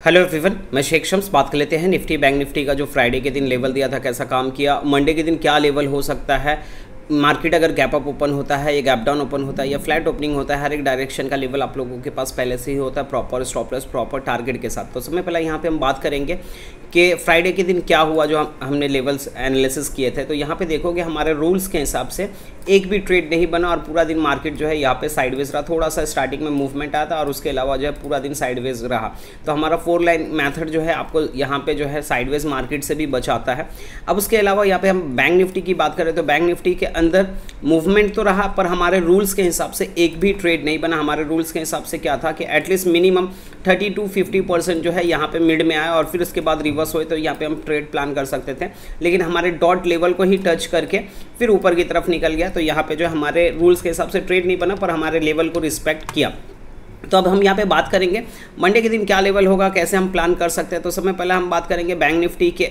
Hello everyone, मैं शेख शम्स। बात कर लेते हैं निफ्टी बैंक निफ्टी का जो फ्राइडे के दिन लेवल दिया था कैसा काम किया, मंडे के दिन क्या लेवल हो सकता है, मार्केट अगर गैप अप ओपन होता है या गैप डाउन ओपन होता है या फ्लैट ओपनिंग होता है, हर एक डायरेक्शन का लेवल आप लोगों के पास पहले से ही होता है proper stop loss proper target के साथ। तो सबसे पहले यहाँ पे हम बात करेंगे कि फ्राइडे के दिन क्या हुआ जो हमने लेवल्स एनालिसिस किए थे। तो यहाँ पे देखोगे हमारे रूल्स के हिसाब से एक भी ट्रेड नहीं बना और पूरा दिन मार्केट जो है यहाँ पे साइडवेज रहा। थोड़ा सा स्टार्टिंग में मूवमेंट आया था और उसके अलावा जो है पूरा दिन साइडवेज रहा। तो हमारा 4 लाइन मेथड जो है आपको यहाँ पे जो है साइडवेज मार्केट से भी बचाता है। अब उसके अलावा यहाँ पे हम बैंक निफ्टी की बात करें तो बैंक निफ्टी के अंदर मूवमेंट तो रहा पर हमारे रूल्स के हिसाब से एक भी ट्रेड नहीं बना। हमारे रूल्स के हिसाब से क्या था कि एटलीस्ट मिनिमम 30 to 50% जो है यहाँ पे मिड में आया और फिर उसके बाद रिवर्स हुए तो यहाँ पे हम ट्रेड प्लान कर सकते थे, लेकिन हमारे डॉट लेवल को ही टच करके फिर ऊपर की तरफ निकल गया। तो यहाँ पे जो हमारे रूल्स के हिसाब से ट्रेड नहीं बना पर हमारे लेवल को रिस्पेक्ट किया। तो अब हम यहाँ पे बात करेंगे मंडे के दिन क्या लेवल होगा, कैसे हम प्लान कर सकते हैं। तो सबसे पहले हम बात करेंगे बैंक निफ्टी के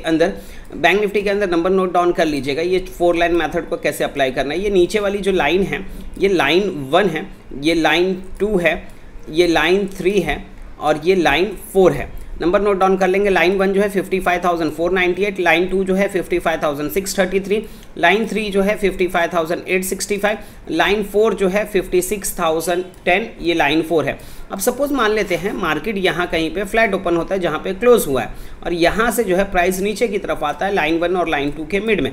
अंदर नंबर नोट डाउन कर लीजिएगा, ये 4 लाइन मेथड को कैसे अप्लाई करना है। ये नीचे वाली जो लाइन है ये लाइन 1 है, ये लाइन 2 है, ये लाइन 3 है और ये लाइन 4 है। नंबर नोट डाउन कर लेंगे। लाइन 1 जो है 55,498, लाइन 2 जो है 55,633, लाइन 3 जो है 55,865, लाइन 4 जो है 56,010, ये लाइन 4 है। अब सपोज मान लेते हैं मार्केट यहाँ कहीं पे फ्लैट ओपन होता है जहाँ पे क्लोज हुआ है और यहाँ से जो है प्राइस नीचे की तरफ आता है लाइन 1 और लाइन 2 के मिड में,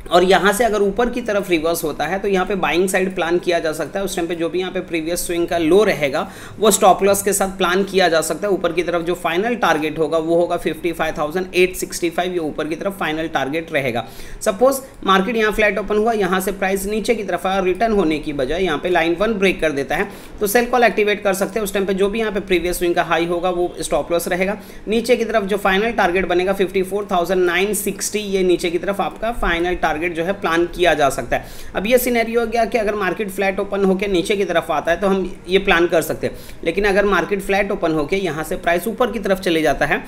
और यहाँ से अगर ऊपर की तरफ रिवर्स होता है तो यहाँ पे बाइंग साइड प्लान किया जा सकता है। उस टाइम पे जो भी यहाँ पे प्रीवियस स्विंग का लो रहेगा वो स्टॉप लॉस के साथ प्लान किया जा सकता है। ऊपर की तरफ जो फाइनल टारगेट होगा वो होगा 55,865, ये ऊपर की तरफ फाइनल टारगेट रहेगा। सपोज मार्केट यहाँ फ्लैट ओपन हुआ, यहाँ से प्राइस नीचे की तरफ आया, रिटर्न होने की बजाय यहाँ पे लाइन 1 ब्रेक कर देता है तो सेल कॉल एक्टिवेट कर सकते हैं। उस टाइम पे जो भी यहाँ पे प्रीवियस स्विंग का हाई होगा वो स्टॉप लॉस रहेगा। नीचे की तरफ जो फाइनल टारगेट बनेगा 54,960, ये नीचे की तरफ आपका फाइनल टारगेट जो है प्लान किया जा सकता है। अब ये सिनेरियो हो गया कि अगर मार्केट फ्लैट ओपन होकर नीचे की तरफ आता है तो हम ये प्लान कर सकते हैं, लेकिन अगर मार्केट फ्लैट ओपन होकर यहाँ से प्राइस ऊपर की तरफ चले जाता है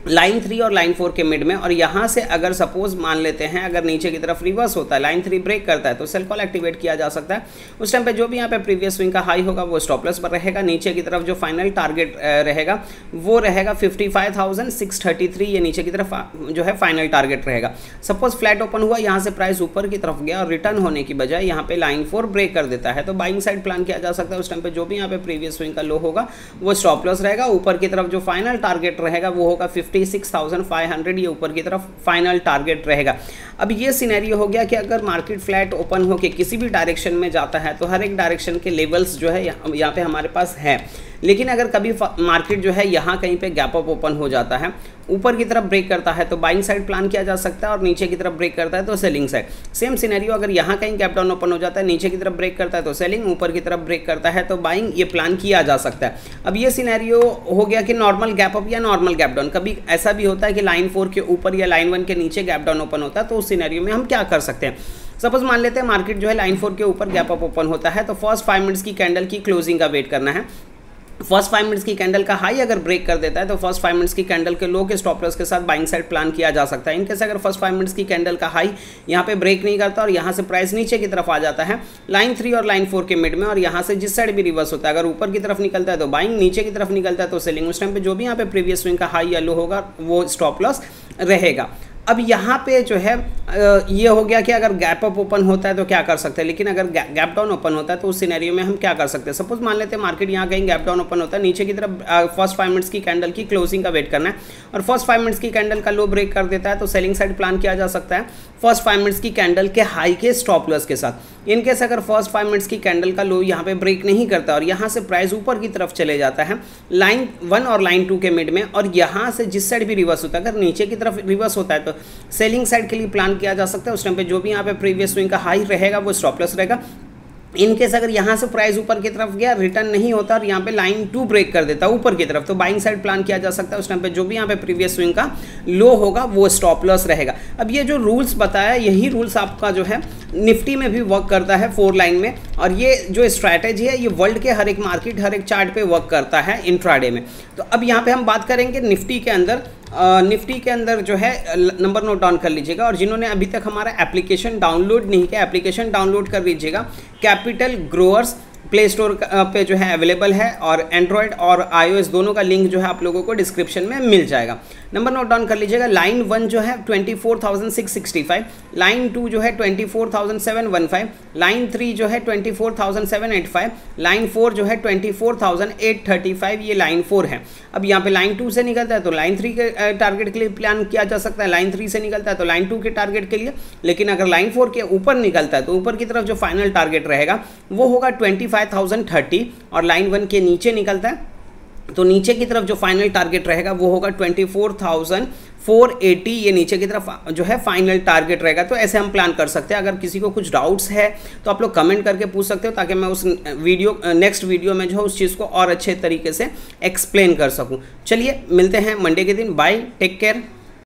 लाइन 3 और लाइन 4 के मिड में, और यहाँ से अगर सपोज मान लेते हैं अगर नीचे की तरफ रिवर्स होता है लाइन 3 ब्रेक करता है तो सेल कॉल एक्टिवेट किया जा सकता है। उस टाइम पे जो भी यहाँ पे प्रीवियस स्विंग का हाई होगा वो स्टॉप लॉस पर रहेगा। नीचे की तरफ जो फाइनल टारगेट रहेगा वो रहेगा 55,633, ये नीचे की तरफ जो है फाइनल टारगेट रहेगा। सपोज फ्लैट ओपन हुआ, यहाँ से प्राइस ऊपर की तरफ गया और रिटर्न होने की बजाय यहाँ पे लाइन 4 ब्रेक कर देता है तो बाइंग साइड प्लान किया जा सकता है। उस टाइम पे जो भी यहाँ पे प्रीवियस स्विंग का लो होगा वो स्टॉप लॉस रहेगा। ऊपर की तरफ जो फाइनल टारगेट रहेगा वो होगा 56,500, ये ऊपर की तरफ फाइनल टारगेट रहेगा। अब ये सिनेरियो हो गया कि अगर मार्केट फ्लैट ओपन होके किसी भी डायरेक्शन में जाता है तो हर एक डायरेक्शन के लेवल्स जो है यहाँ पे हमारे पास है, लेकिन अगर कभी मार्केट जो है यहाँ कहीं पे गैप अप ओपन हो जाता है, ऊपर की तरफ ब्रेक करता है तो बाइंग साइड प्लान किया जा सकता है और नीचे की तरफ ब्रेक करता है तो सेलिंग साइड। सेम सिनेरियो अगर यहाँ कहीं गैप डाउन ओपन हो जाता है, नीचे की तरफ ब्रेक करता है तो सेलिंग, ऊपर की तरफ ब्रेक करता है तो बाइंग, ये प्लान किया जा सकता है। अब ये सिनेरियो हो गया कि नॉर्मल गैप अप या नॉर्मल गैप डाउन। कभी ऐसा भी होता है कि लाइन 4 के ऊपर या लाइन 1 के नीचे गैप डाउन ओपन होता है, तो उस सिनेरियो में हम क्या कर सकते हैं। सपोज मान लेते हैं मार्केट जो है लाइन 4 के ऊपर गैप अप ओपन होता है तो फर्स्ट 5 मिनट्स की कैंडल की क्लोजिंग का वेट करना है। फर्स्ट 5 मिनट्स की कैंडल का हाई अगर ब्रेक कर देता है तो फर्स्ट 5 मिनट्स की कैंडल के लो के स्टॉप लॉस के साथ बाइंग साइड प्लान किया जा सकता है। इनकेस अगर फर्स्ट 5 मिनट्स की कैंडल का हाई यहाँ पे ब्रेक नहीं करता और यहाँ से प्राइस नीचे की तरफ आ जाता है लाइन 3 और लाइन 4 के मिड में, और यहाँ से जिस साइड भी रिवर्स होता है अगर ऊपर की तरफ निकलता है तो बाइंग, नीचे की तरफ निकलता है तो सेलिंग। उस टाइम पे जो भी यहाँ पे प्रीवियस स्विंग का हाई या लो होगा वो स्टॉप लॉस रहेगा। अब यहाँ पे जो है ये हो गया कि अगर गैप अप ओपन होता है तो क्या कर सकते हैं, लेकिन अगर गैप डाउन ओपन होता है तो उस सिनेरियो में हम क्या कर सकते हैं। सपोज मान लेते हैं मार्केट यहाँ कहीं गैप डाउन ओपन होता है, नीचे की तरफ फर्स्ट 5 मिनट्स की कैंडल की क्लोजिंग का वेट करना है और फर्स्ट 5 मिनट्स की कैंडल का लो ब्रेक कर देता है तो सेलिंग साइड प्लान किया जा सकता है फर्स्ट 5 मिनट्स की कैंडल के हाई के स्टॉप लॉस के साथ। इनकेस अगर फर्स्ट 5 मिनट्स की कैंडल का लो यहाँ पे ब्रेक नहीं करता और यहाँ से प्राइस ऊपर की तरफ चले जाता है लाइन 1 और लाइन 2 के मिड में, और यहाँ से जिस साइड भी रिवर्स होता है अगर नीचे की तरफ रिवर्स होता है तो सेलिंग साइड के लिए प्लान किया जा सकता है। उस टाइम पे जो भी यहाँ पे प्रीवियस स्विंग का हाई रहेगा वो स्टॉप लॉस रहेगा। इनकेस अगर यहाँ से प्राइस ऊपर की तरफ गया, रिटर्न नहीं होता और यहाँ पे लाइन 2 ब्रेक कर देता है ऊपर की तरफ तो बाइंग साइड प्लान किया जा सकता है। उस टाइम पे जो भी यहाँ पे प्रीवियस स्विंग का लो होगा वो स्टॉप लॉस रहेगा। अब ये जो रूल्स बताया यही रूल्स आपका जो है निफ्टी में भी वर्क करता है 4 लाइन में, और ये जो स्ट्रैटेजी है ये वर्ल्ड के हर एक मार्केट हर एक चार्ट पे वर्क करता है इंट्राडे में। तो अब यहाँ पे हम बात करेंगे निफ्टी के अंदर जो है नंबर नोट डाउन कर लीजिएगा, और जिन्होंने अभी तक हमारा एप्लीकेशन डाउनलोड नहीं किया एप्लीकेशन डाउनलोड कर लीजिएगा। कैपिटल ग्रोअर्स प्ले स्टोर पे जो है अवेलेबल है, और एंड्रॉयड और iOS दोनों का लिंक जो है आप लोगों को डिस्क्रिप्शन में मिल जाएगा। नंबर नोट डाउन कर लीजिएगा। लाइन 1 जो है 24,665, लाइन 2 जो है 24,715, लाइन 3 जो है 24,785, लाइन 4 जो है 24,835, ये लाइन 4 है। अब यहाँ पे लाइन 2 से निकलता है तो लाइन 3 के टारगेट के लिए प्लान किया जा सकता है, लाइन 3 से निकलता है तो लाइन 2 के टारगेट के लिए। लेकिन अगर लाइन 4 के ऊपर निकलता है तो ऊपर की तरफ जो फाइनल टारगेट रहेगा वो होगा 25,030, और लाइन 1 के नीचे निकलता है तो नीचे की तरफ जो फाइनल टारगेट रहेगा वो होगा 24,480, ये नीचे की तरफ जो है फाइनल टारगेट रहेगा। तो ऐसे हम प्लान कर सकते हैं। अगर किसी को कुछ डाउट्स है तो आप लोग कमेंट करके पूछ सकते हो, ताकि मैं उस नेक्स्ट वीडियो में जो है उस चीज़ को और अच्छे तरीके से एक्सप्लेन कर सकूं। चलिए मिलते हैं मंडे के दिन। Bye, take care.